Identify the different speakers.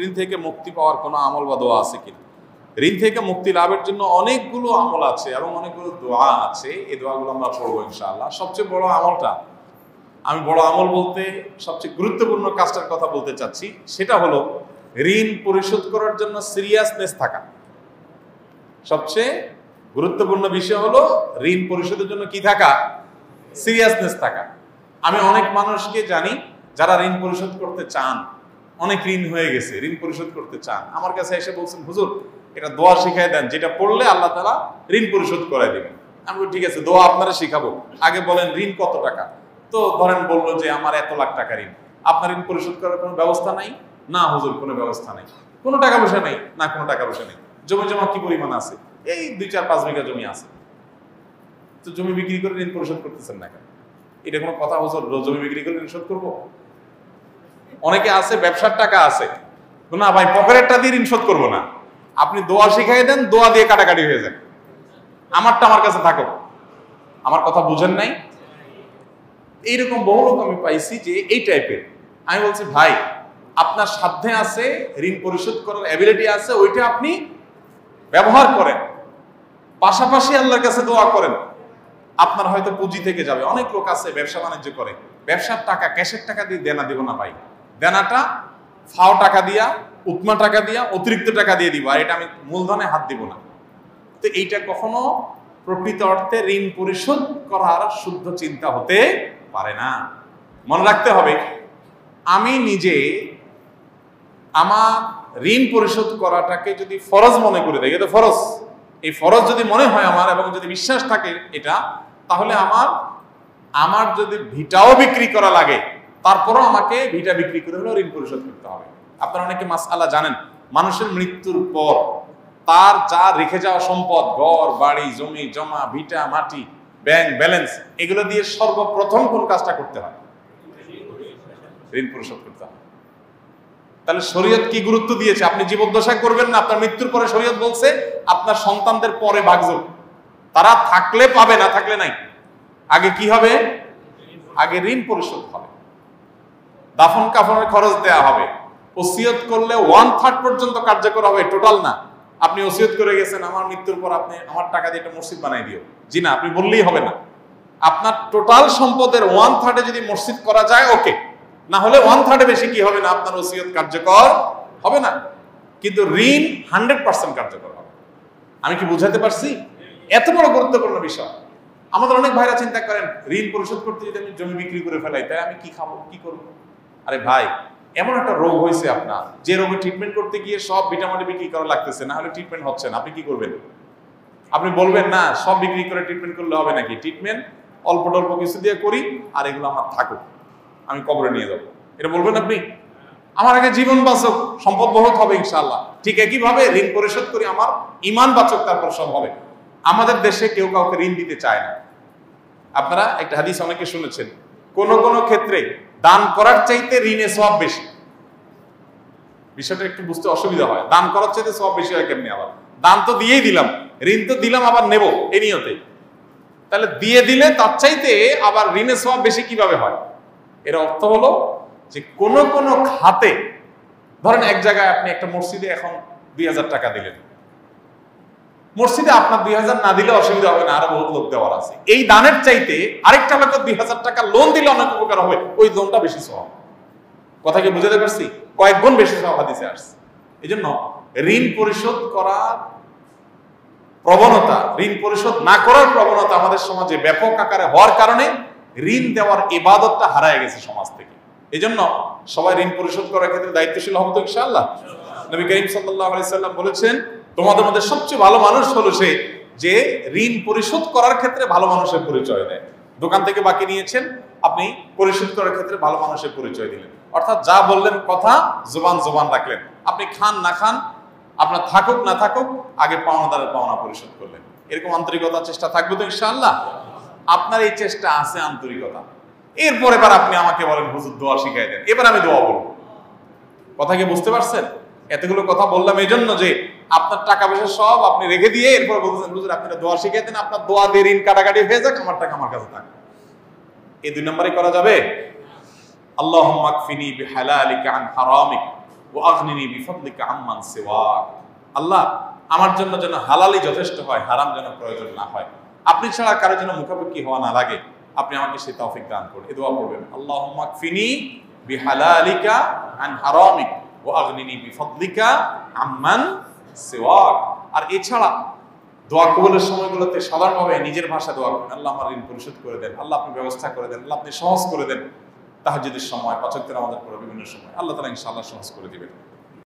Speaker 1: ঋণ থেকে মুক্তি পাওয়ার কোনো আমল বা দোয়া আছে কিনা? ঋণ থেকে মুক্তি লাভের জন্য অনেকগুলো আমল আছে এবং অনেকগুলো দোয়া আছে। এই দোয়াগুলো আমরা পড়বো ইনশাআল্লাহ। সবচেয়ে বড় আমলটা, আমি বড় আমল বলতে সবচেয়ে গুরুত্বপূর্ণ কাজটার কথা বলতে চাচ্ছি, সেটা হলো ঋণ পরিশোধ করার জন্য সিরিয়াসনেস থাকা। সবচেয়ে গুরুত্বপূর্ণ বিষয় হলো ঋণ পরিশোধের জন্য কি থাকা? সিরিয়াসনেস থাকা। আমি অনেক মানুষকে জানি যারা ঋণ পরিশোধ করতে চান, অনেক ঋণ হয়ে গেছে, ঋণ পরিশোধ করতে চান, আমার কাছে এসে বলছেন, হুজুর এটা দোয়া শিখাই দেন, যেটা পড়লে আল্লাহ তাআলা ঋণ পরিশোধ করে দিবেন। আমি বলি ঠিক আছে, দোয়া আপনারা শিখাবো, আগে বলেন ঋণ কত টাকা। তো ধরেন বললো যে আমার এত লাখ টাকা ঋণ, আপনার ঋণ পরিশোধ করার কোনো ব্যবস্থা নাই? না হুজুর, কোনো ব্যবস্থা নেই। কোনো টাকা পয়সা নেই? না, কোনো টাকা পয়সা নেই। জমি জমা কি পরিমাণ আছে? এই 2-4-5 বিঘা জমি আছে। তো জমি বিক্রি করে ঋণ পরিশোধ করতেছেন না কেন? এটা কোনো কথা হুজুর, জমি বিক্রি করে ঋণ শোধ করবো? অনেকে আছে ব্যবসার টাকা আছে, না ভাই পকেটেরটা দিয়ে ঋণ শোধ করবো না। আপনি দোয়া শিখাই দেন, দোয়া দিয়ে কাটাকাটি হয়ে যায়, আমারটা আমার কাছে থাকো। আমার কথা বুঝেন নাই? এইরকম বহু লোক আমি পাইছি যে এই টাইপের। আমি বলছি ভাই, আপনার সাধ্যে আছে, ঋণ পরিশোধ করার অ্যাবিলিটি আছে, ওইটা আপনি ব্যবহার করেন, পাশাপাশি আল্লাহর কাছে দোয়া করেন। আপনার হয়তো পুঁজি থেকে যাবে। অনেক লোক আছে ব্যবসা বাণিজ্য করে, ব্যবসার টাকা ক্যাশের টাকা দিয়ে দেনা দিব না ভাই, দেনাটা ফাও টাকা দিয়া, উৎমা টাকা দিয়া, অতিরিক্ত টাকা দিয়ে দিব, আর এটা আমি মূলধনে হাত দিব না। তো এইটা কখনো প্রকৃত অর্থে ঋণ পরিশোধ করার শুদ্ধ চিন্তা হতে পারে না। মনে রাখতে হবে, আমি নিজে আমার ঋণ পরিশোধ করাটাকে যদি ফরজ মনে করে দেখি, এটা ফরজ, এই ফরজ যদি মনে হয় আমার এবং যদি বিশ্বাস থাকে এটা, তাহলে আমার যদি ভিটাও বিক্রি করা লাগে, তারপরও আমাকে ভিটা বিক্রি করে হলেও ঋণ পরিশোধ করতে হবে। আপনারা অনেকে মাসআলা জানেন, মানুষের মৃত্যুর পর তার যা রেখে যাওয়া সম্পদ, ঘর বাড়ি জমি জমা ভিটা মাটি ব্যাংক ব্যালেন্স, এগুলো দিয়ে সর্বপ্রথম কোন কাজটা করতে হয়? ঋণ পরিশোধ করতে হয়। তাহলে শরীয়ত কি গুরুত্ব দিয়েছে? আপনি জীবদ্দশায় করবেন না, আপনার মৃত্যুর পরে শরীয়ত বলছে আপনার সন্তানদের পরে ভাগযোগ, তারা থাকলে পাবে, না থাকলে নাই। আগে কি হবে? আগে ঋণ পরিশোধ হবে, দাফন কাফনের খরচ দেয়া হবে, ওসিয়ত করলে 1/3 পর্যন্ত কার্যকর হবে, টোটাল না। আপনি ওসিয়ত করে গেছেন আমার মৃত্যুর পর আপনি আমার টাকা দিয়ে একটা মসজিদ বানাই দিও, জি না, আপনি বললেই হবে না। আপনার টোটাল সম্পদের 1/3 যদি মসজিদ করা যায় ওকে, না হলে 1/3 বেশি কি হবে না, আপনার ওসিয়ত কার্যকর হবে না। কিন্তু ঋণ 100% কার্যকর হবে। আমি কি বুঝাতে পারছি? এত বড় গুরুত্বপূর্ণ বিষয়। আমাদের অনেক ভাইরা চিন্তা করেন, ঋণ পরিশোধ করতে যদি আমি জমি বিক্রি করে ফেলাই, তাই আমি কি খাবো, কি করবো? আরে ভাই, এমন একটা রোগ হয়েছে আপনার, যে রোগে ট্রিটমেন্ট করতে গিয়ে সব ভিটামিন বিক্রি করা লাগতেছে, না হলে ট্রিটমেন্ট হচ্ছে না, আপনি কি করবেন? আপনি বলবেন না সব বিক্রি করে ট্রিটমেন্ট করলে হবে নাকি, ট্রিটমেন্ট অল্প টল্প কিছু দিয়ে করি আর এগুলো আমার থাকুক, আমি কবরে নিয়ে যাবো, এটা বলবেন আপনি? আমার আগে জীবন বাঁচক, সম্পদ বহুত হবে ইনশাআল্লাহ। ঠিক একইভাবে ঋণ পরিশোধ করি, আমার ইমান বাঁচক, তারপর সব হবে। আমাদের দেশে কেউ কাউকে ঋণ দিতে চায় না। আপনারা একটা হাদিস অনেকে শুনেছেন, কোন কোন ক্ষেত্রে দান করার চাইতে ঋণে সওয়াব বেশি। বিষয়টা একটু বুঝতে অসুবিধা হয়, দান করার চাইতে সওয়াব বেশি হয় কেমনি? আবার দান তো দিয়েই দিলাম, ঋণ তো দিলাম আবার নেব এই নিয়তে, তাহলে দিয়ে দিলে তার চাইতে আবার ঋণে সওয়াব বেশি কিভাবে হয়? এর অর্থ হলো যে কোন কোন খাতে, ধরেন এক জায়গায় আপনি একটা মসজিদে এখন 2000 টাকা দিলেন, মসজিদে আপনার 2000 না দিলে অসুবিধা হবে না, আরো বহুত লোক দেওয়ার আছে। এই দানের চাইতে আরেকটা লোক 2000 টাকা লোন দিলে অনেক উপকার হবে, ওই লোনটা বেশি সওয়াব। কথা কি বুঝাতে পারছি? কয়েক গুণ বেশি সওয়াব হাদিসে আসছে। এই জন্য ঋণ পরিশোধ করার প্রবণতা, ঋণ পরিশোধ না করার প্রবণতা আমাদের সমাজে ব্যাপক আকারে হওয়ার কারণে ঋণ দেওয়ার ইবাদতটা হারায় গেছে সমাজ থেকে। এই জন্য সবাই ঋণ পরিশোধ করার ক্ষেত্রে দায়িত্বশীল হবো তো ইনশাআল্লাহ। নবী করিম সাল্লাল্লাহু আলাইহি সাল্লাম বলেছেন, তোমাদের মধ্যে সবচেয়ে ভালো মানুষ হলো সে যে ঋণ পরিশোধ করার ক্ষেত্রে ভালো মানুষের পরিচয় দেয়। দোকান থেকে বাকি নিয়েছেন, আপনি পরিশোধ করার ক্ষেত্রে ভালো মানুষের পরিচয় দিলেন, অর্থাৎ যা বললেন কথা জবান রাখলেন। আপনি খান না খান, আপনার থাকুক না থাকুক, আগে পাওনাদারের পাওনা পরিশোধ করলেন। এরকম আন্তরিকতার চেষ্টা থাকবে তো ইনশাআল্লাহ? আপনার এই চেষ্টা আছে, আন্তরিকতা। এরপর এবার আপনি আমাকে বলেন হুজুর দোয়া শিখাই দেন, এবার আমি দোয়া বলবো। কথা কি বুঝতে পারছেন? এতগুলো কথা বললাম এই জন্য যে আপনার টাকা পয়সা সব আপনি রেখে দিয়ে এরপর বলতেছেন হুজুর আপনি দোয়া শিখাই দেন, আপনার দোয়া দিয়ে ঋণ কাটাকাটি হয়ে যাক, আমার টাকা আমার কাছে থাক। এই 2 নম্বরই করা যাবে? আল্লাহুম্মা কফিনি বিহালালিকা আন হারামিক ওয়া আগনিনি বিফাদলিকা আম্মান সিওয়াক। আল্লাহ আমার জন্য যেন হালালই যথেষ্ট হয়, হারাম যেন প্রয়োজন না হয়, আপনি ছাড়া কারো যেন মুখাপেক্ষি হওয়া না লাগে, আপনি আমাকে সেই তৌফিক দান করুন। এই দোয়া পড়বেন, আল্লাহুম্মা কফিনি বিহালালিকা আন হারামিক ওয়া আগনিনি বিফাদলিকা আম্মান সিওয়াক। আর এছাড়া দোয়া কবুলের সময়গুলোতে সাধারণভাবে নিজের ভাষা দোয়া করেন, আল্লাহ আমার ঋণ পরিশোধ করে দেন, আল্লাহ আপনি ব্যবস্থা করে দেন, আল্লাহ আপনি সহজ করে দেন। তাহাজ্জুদের সময়, পাঁচ ওয়াক্তের আমাদের পড়া বিভিন্ন সময় আল্লাহ তাআলা ইনশাআল্লাহ সহজ করে দিবেন।